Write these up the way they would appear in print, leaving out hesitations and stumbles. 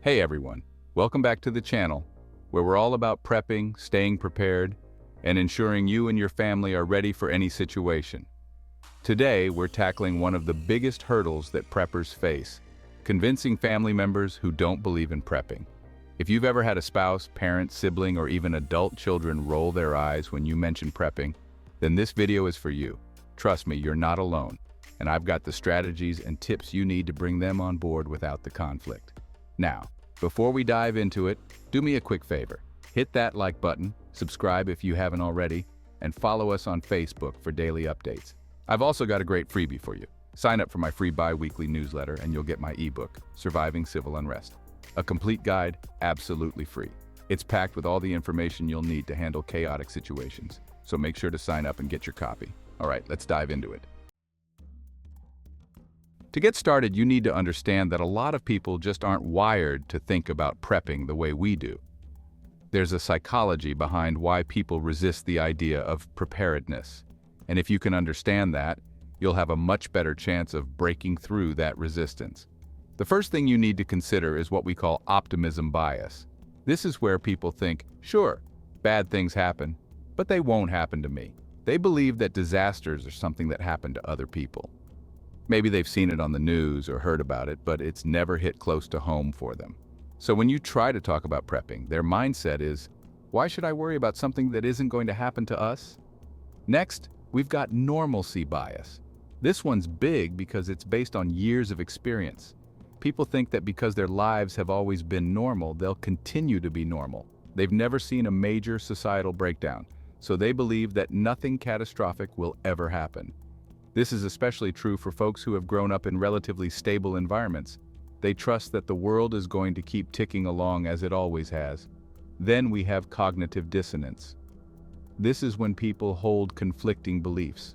Hey everyone, welcome back to the channel, where we're all about prepping, staying prepared, and ensuring you and your family are ready for any situation. Today, we're tackling one of the biggest hurdles that preppers face, convincing family members who don't believe in prepping. If you've ever had a spouse, parent, sibling, or even adult children roll their eyes when you mention prepping, then this video is for you. Trust me, you're not alone, and I've got the strategies and tips you need to bring them on board without the conflict. Now, before we dive into it, do me a quick favor. Hit that like button, subscribe if you haven't already, and follow us on Facebook for daily updates. I've also got a great freebie for you. Sign up for my free bi-weekly newsletter and you'll get my ebook, Surviving Civil Unrest. A complete guide, absolutely free. It's packed with all the information you'll need to handle chaotic situations, so make sure to sign up and get your copy. All right, let's dive into it. To get started, you need to understand that a lot of people just aren't wired to think about prepping the way we do. There's a psychology behind why people resist the idea of preparedness. And if you can understand that, you'll have a much better chance of breaking through that resistance. The first thing you need to consider is what we call optimism bias. This is where people think, sure, bad things happen, but they won't happen to me. They believe that disasters are something that happen to other people. Maybe they've seen it on the news or heard about it, but it's never hit close to home for them. So when you try to talk about prepping, their mindset is, why should I worry about something that isn't going to happen to us? Next, we've got normalcy bias. This one's big because it's based on years of experience. People think that because their lives have always been normal, they'll continue to be normal. They've never seen a major societal breakdown, so they believe that nothing catastrophic will ever happen. This is especially true for folks who have grown up in relatively stable environments. They trust that the world is going to keep ticking along as it always has. Then we have cognitive dissonance. This is when people hold conflicting beliefs.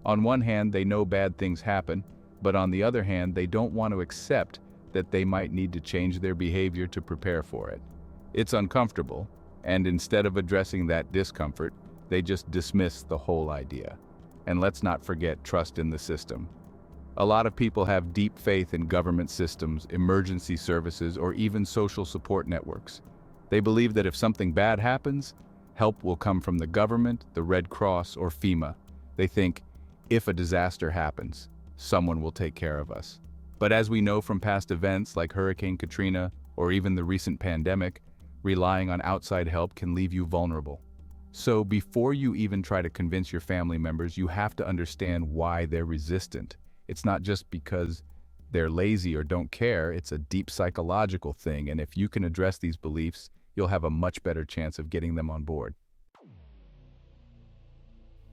On one hand, they know bad things happen, but on the other hand, they don't want to accept that they might need to change their behavior to prepare for it. It's uncomfortable, and instead of addressing that discomfort, they just dismiss the whole idea. And let's not forget trust in the system. A lot of people have deep faith in government systems, emergency services, or even social support networks. They believe that if something bad happens, help will come from the government, the Red Cross, or FEMA. They think, if a disaster happens, someone will take care of us. But as we know from past events like Hurricane Katrina or even the recent pandemic, relying on outside help can leave you vulnerable. So before you even try to convince your family members, you have to understand why they're resistant. It's not just because they're lazy or don't care, it's a deep psychological thing, and if you can address these beliefs, you'll have a much better chance of getting them on board.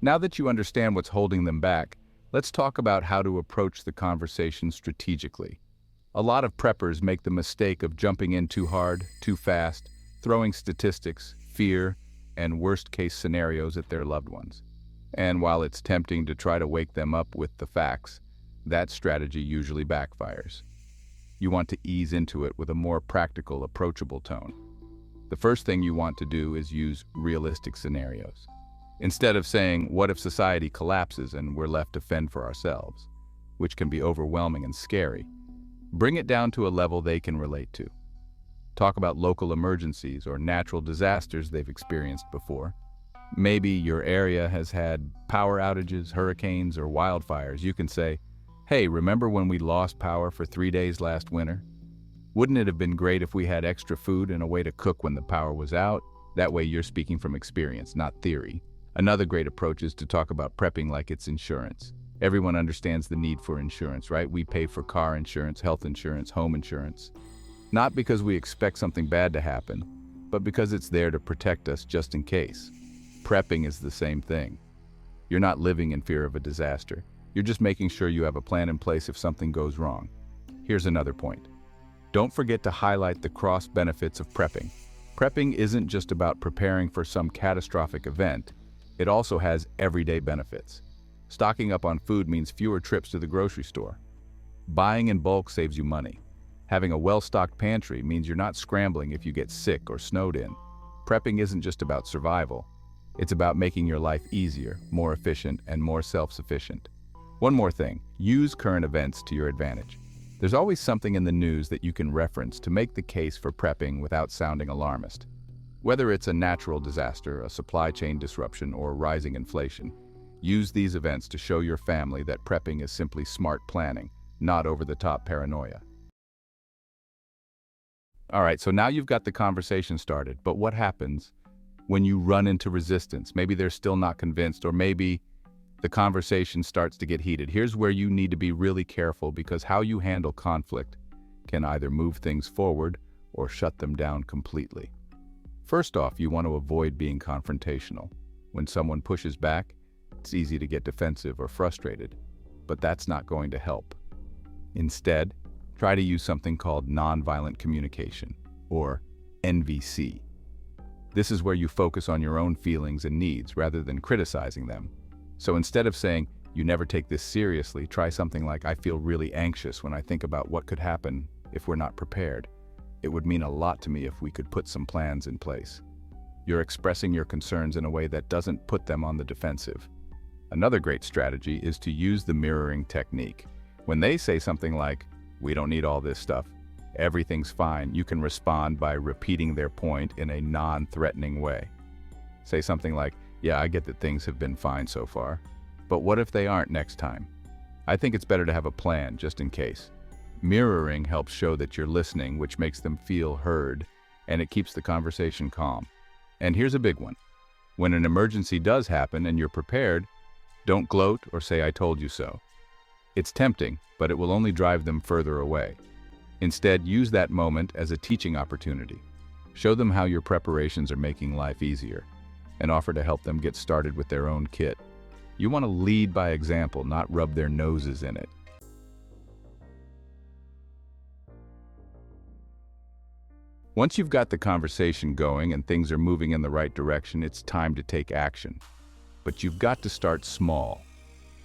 Now that you understand what's holding them back, let's talk about how to approach the conversation strategically. A lot of preppers make the mistake of jumping in too hard, too fast, throwing statistics, fear, and worst-case scenarios at their loved ones. And while it's tempting to try to wake them up with the facts, that strategy usually backfires. You want to ease into it with a more practical, approachable tone. The first thing you want to do is use realistic scenarios. Instead of saying, what if society collapses and we're left to fend for ourselves, which can be overwhelming and scary, bring it down to a level they can relate to. Talk about local emergencies or natural disasters they've experienced before. Maybe your area has had power outages, hurricanes, or wildfires. You can say, hey, remember when we lost power for 3 days last winter? Wouldn't it have been great if we had extra food and a way to cook when the power was out? That way you're speaking from experience, not theory. Another great approach is to talk about prepping like it's insurance. Everyone understands the need for insurance, right? We pay for car insurance, health insurance, home insurance. Not because we expect something bad to happen, but because it's there to protect us just in case. Prepping is the same thing. You're not living in fear of a disaster. You're just making sure you have a plan in place if something goes wrong. Here's another point. Don't forget to highlight the cross benefits of prepping. Prepping isn't just about preparing for some catastrophic event. It also has everyday benefits. Stocking up on food means fewer trips to the grocery store. Buying in bulk saves you money. Having a well-stocked pantry means you're not scrambling if you get sick or snowed in. Prepping isn't just about survival. It's about making your life easier, more efficient, and more self-sufficient. One more thing, use current events to your advantage. There's always something in the news that you can reference to make the case for prepping without sounding alarmist. Whether it's a natural disaster, a supply chain disruption, or rising inflation, use these events to show your family that prepping is simply smart planning, not over-the-top paranoia. All right, so now you've got the conversation started, but what happens when you run into resistance? Maybe they're still not convinced, or maybe the conversation starts to get heated. Here's where you need to be really careful, because how you handle conflict can either move things forward or shut them down completely. First off, you want to avoid being confrontational. When someone pushes back, it's easy to get defensive or frustrated, but that's not going to help. Instead, try to use something called nonviolent communication, or NVC. This is where you focus on your own feelings and needs rather than criticizing them. So instead of saying, "You never take this seriously," try something like, "I feel really anxious when I think about what could happen if we're not prepared. It would mean a lot to me if we could put some plans in place." You're expressing your concerns in a way that doesn't put them on the defensive. Another great strategy is to use the mirroring technique. When they say something like, "We don't need all this stuff, everything's fine," you can respond by repeating their point in a non-threatening way. Say something like, "Yeah, I get that things have been fine so far, but what if they aren't next time? I think it's better to have a plan just in case." Mirroring helps show that you're listening, which makes them feel heard, and it keeps the conversation calm. And here's a big one. When an emergency does happen and you're prepared, don't gloat or say, "I told you so." It's tempting, but it will only drive them further away. Instead, use that moment as a teaching opportunity. Show them how your preparations are making life easier, and offer to help them get started with their own kit. You want to lead by example, not rub their noses in it. Once you've got the conversation going and things are moving in the right direction, it's time to take action. But you've got to start small.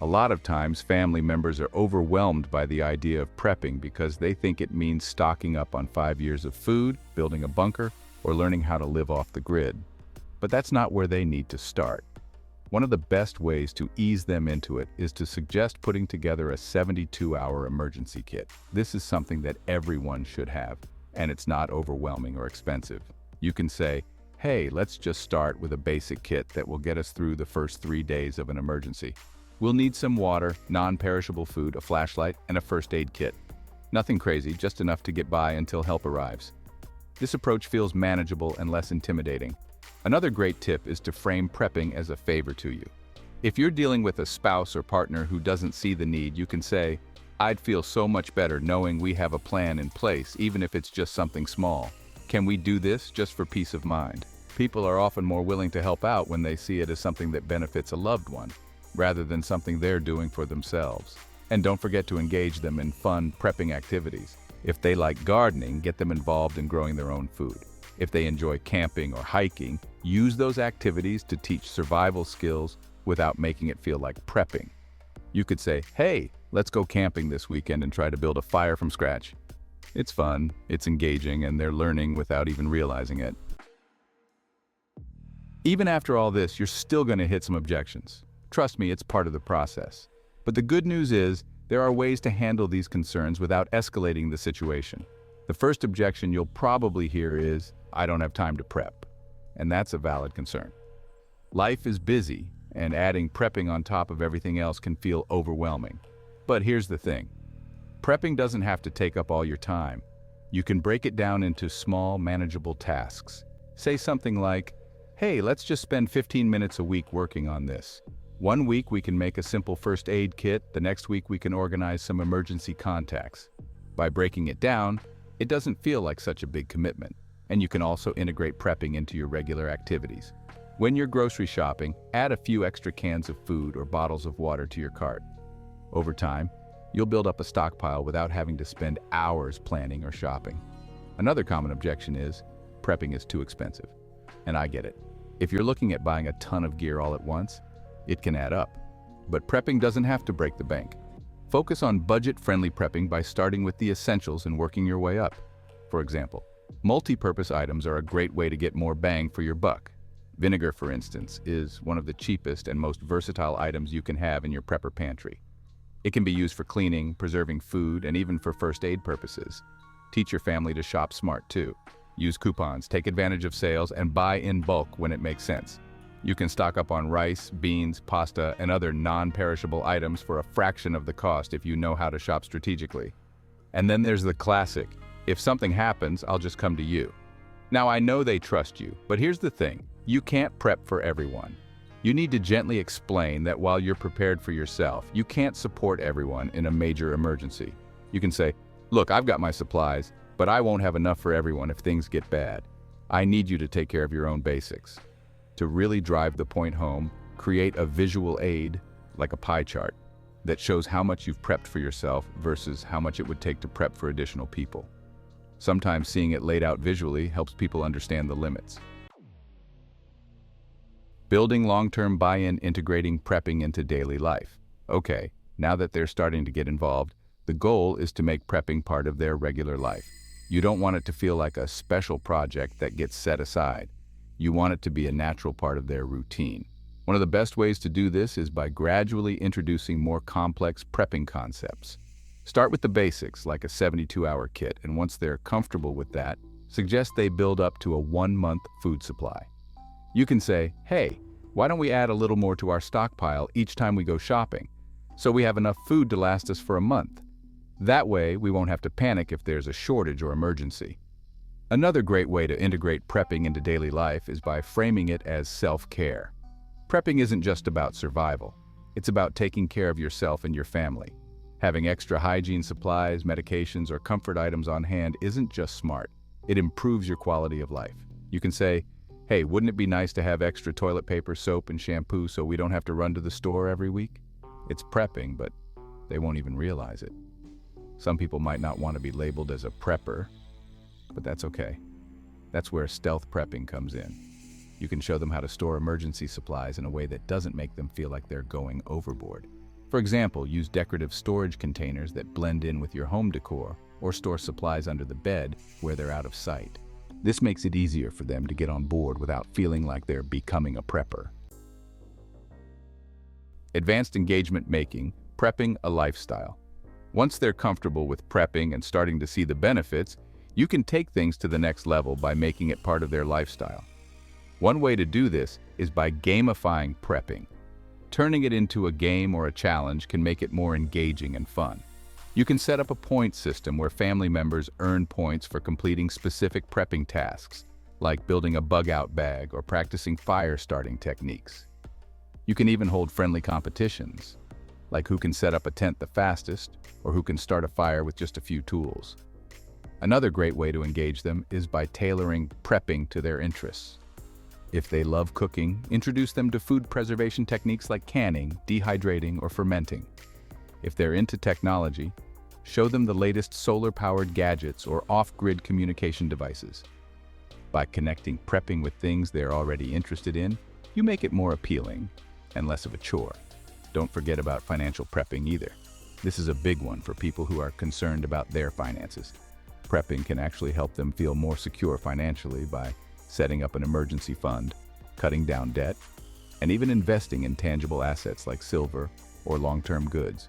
A lot of times, family members are overwhelmed by the idea of prepping because they think it means stocking up on 5 years of food, building a bunker, or learning how to live off the grid. But that's not where they need to start. One of the best ways to ease them into it is to suggest putting together a 72-hour emergency kit. This is something that everyone should have, and it's not overwhelming or expensive. You can say, "Hey, let's just start with a basic kit that will get us through the first 3 days of an emergency. We'll need some water, non-perishable food, a flashlight, and a first aid kit. Nothing crazy, just enough to get by until help arrives." This approach feels manageable and less intimidating. Another great tip is to frame prepping as a favor to you. If you're dealing with a spouse or partner who doesn't see the need, you can say, "I'd feel so much better knowing we have a plan in place, even if it's just something small. Can we do this just for peace of mind?" People are often more willing to help out when they see it as something that benefits a loved one, rather than something they're doing for themselves. And don't forget to engage them in fun prepping activities. If they like gardening, get them involved in growing their own food. If they enjoy camping or hiking, use those activities to teach survival skills without making it feel like prepping. You could say, "Hey, let's go camping this weekend and try to build a fire from scratch." It's fun, it's engaging, and they're learning without even realizing it. Even after all this, you're still going to hit some objections. Trust me, it's part of the process. But the good news is, there are ways to handle these concerns without escalating the situation. The first objection you'll probably hear is, "I don't have time to prep." And that's a valid concern. Life is busy, and adding prepping on top of everything else can feel overwhelming. But here's the thing. Prepping doesn't have to take up all your time. You can break it down into small, manageable tasks. Say something like, "Hey, let's just spend 15 minutes a week working on this. One week we can make a simple first aid kit, the next week we can organize some emergency contacts." By breaking it down, it doesn't feel like such a big commitment, and you can also integrate prepping into your regular activities. When you're grocery shopping, add a few extra cans of food or bottles of water to your cart. Over time, you'll build up a stockpile without having to spend hours planning or shopping. Another common objection is, prepping is too expensive. And I get it. If you're looking at buying a ton of gear all at once, it can add up. But prepping doesn't have to break the bank. Focus on budget-friendly prepping by starting with the essentials and working your way up. For example, multi-purpose items are a great way to get more bang for your buck. Vinegar, for instance, is one of the cheapest and most versatile items you can have in your prepper pantry. It can be used for cleaning, preserving food, and even for first aid purposes. Teach your family to shop smart too. Use coupons, take advantage of sales, and buy in bulk when it makes sense. You can stock up on rice, beans, pasta, and other non-perishable items for a fraction of the cost if you know how to shop strategically. And then there's the classic, if something happens, I'll just come to you. Now I know they trust you, but here's the thing, you can't prep for everyone. You need to gently explain that while you're prepared for yourself, you can't support everyone in a major emergency. You can say, look, I've got my supplies, but I won't have enough for everyone if things get bad. I need you to take care of your own basics. To really drive the point home, create a visual aid, like a pie chart, that shows how much you've prepped for yourself versus how much it would take to prep for additional people. Sometimes seeing it laid out visually helps people understand the limits. Building long-term buy-in, integrating prepping into daily life. Okay, now that they're starting to get involved, the goal is to make prepping part of their regular life. You don't want it to feel like a special project that gets set aside. You want it to be a natural part of their routine. One of the best ways to do this is by gradually introducing more complex prepping concepts. Start with the basics, like a 72-hour kit, and once they're comfortable with that, suggest they build up to a 1-month food supply. You can say, hey, why don't we add a little more to our stockpile each time we go shopping, so we have enough food to last us for a month. That way, we won't have to panic if there's a shortage or emergency. Another great way to integrate prepping into daily life is by framing it as self-care. Prepping isn't just about survival. It's about taking care of yourself and your family. Having extra hygiene supplies, medications, or comfort items on hand isn't just smart. It improves your quality of life. You can say, hey, wouldn't it be nice to have extra toilet paper, soap, and shampoo so we don't have to run to the store every week? It's prepping, but they won't even realize it. Some people might not want to be labeled as a prepper, but that's okay. That's where stealth prepping comes in. You can show them how to store emergency supplies in a way that doesn't make them feel like they're going overboard. For example, use decorative storage containers that blend in with your home decor, or store supplies under the bed where they're out of sight. This makes it easier for them to get on board without feeling like they're becoming a prepper. Advanced engagement making, prepping a lifestyle. Once they're comfortable with prepping and starting to see the benefits, you can take things to the next level by making it part of their lifestyle. One way to do this is by gamifying prepping. Turning it into a game or a challenge can make it more engaging and fun. You can set up a point system where family members earn points for completing specific prepping tasks, like building a bug-out bag or practicing fire-starting techniques. You can even hold friendly competitions, like who can set up a tent the fastest or who can start a fire with just a few tools. Another great way to engage them is by tailoring prepping to their interests. If they love cooking, introduce them to food preservation techniques like canning, dehydrating, or fermenting. If they're into technology, show them the latest solar-powered gadgets or off-grid communication devices. By connecting prepping with things they're already interested in, you make it more appealing and less of a chore. Don't forget about financial prepping either. This is a big one for people who are concerned about their finances. Prepping can actually help them feel more secure financially by setting up an emergency fund, cutting down debt, and even investing in tangible assets like silver or long-term goods.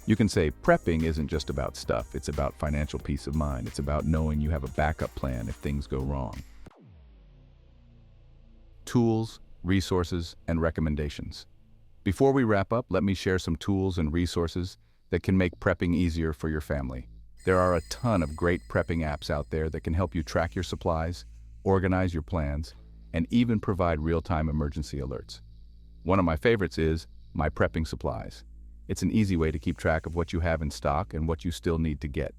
You can say prepping isn't just about stuff, it's about financial peace of mind. It's about knowing you have a backup plan if things go wrong. Tools, resources, and recommendations. Before we wrap up, let me share some tools and resources that can make prepping easier for your family. There are a ton of great prepping apps out there that can help you track your supplies, organize your plans, and even provide real-time emergency alerts. One of my favorites is My Prepping Supplies. It's an easy way to keep track of what you have in stock and what you still need to get.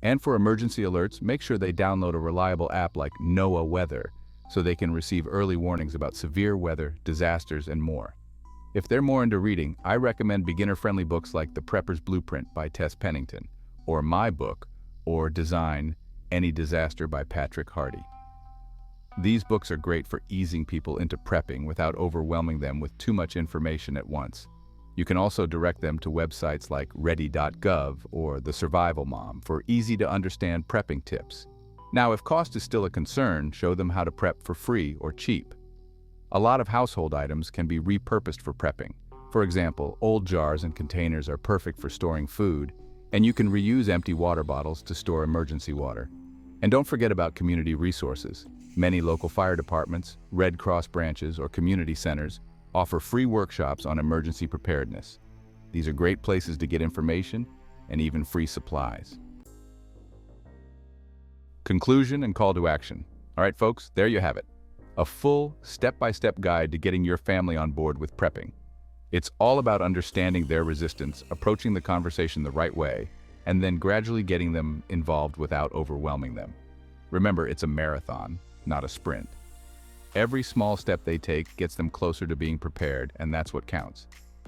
And for emergency alerts, make sure they download a reliable app like NOAA Weather so they can receive early warnings about severe weather, disasters, and more. If they're more into reading, I recommend beginner-friendly books like The Prepper's Blueprint by Tess Pennington, or My Book, or Design, Any Disaster by Patrick Hardy. These books are great for easing people into prepping without overwhelming them with too much information at once. You can also direct them to websites like ready.gov or The Survival Mom for easy-to-understand prepping tips. Now, if cost is still a concern, show them how to prep for free or cheap. A lot of household items can be repurposed for prepping. For example, old jars and containers are perfect for storing food, and you can reuse empty water bottles to store emergency water. And don't forget about community resources. Many local fire departments, Red Cross branches, or community centers offer free workshops on emergency preparedness. These are great places to get information and even free supplies. Conclusion and call to action. All right, folks, there you have it. A full, step-by-step guide to getting your family on board with prepping. It's all about understanding their resistance, approaching the conversation the right way, and then gradually getting them involved without overwhelming them. Remember, it's a marathon, not a sprint. Every small step they take gets them closer to being prepared, and that's what counts.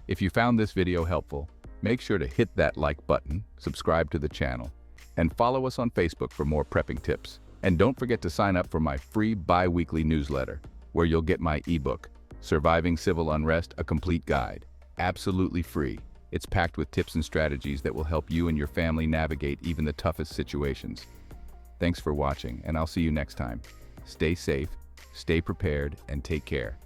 If you found this video helpful, make sure to hit that like button, subscribe to the channel, and follow us on Facebook for more prepping tips. And don't forget to sign up for my free bi-weekly newsletter, where you'll get my ebook, Surviving Civil Unrest, a complete guide. Absolutely free. It's packed with tips and strategies that will help you and your family navigate even the toughest situations. Thanks for watching, and I'll see you next time. Stay safe, stay prepared, and take care.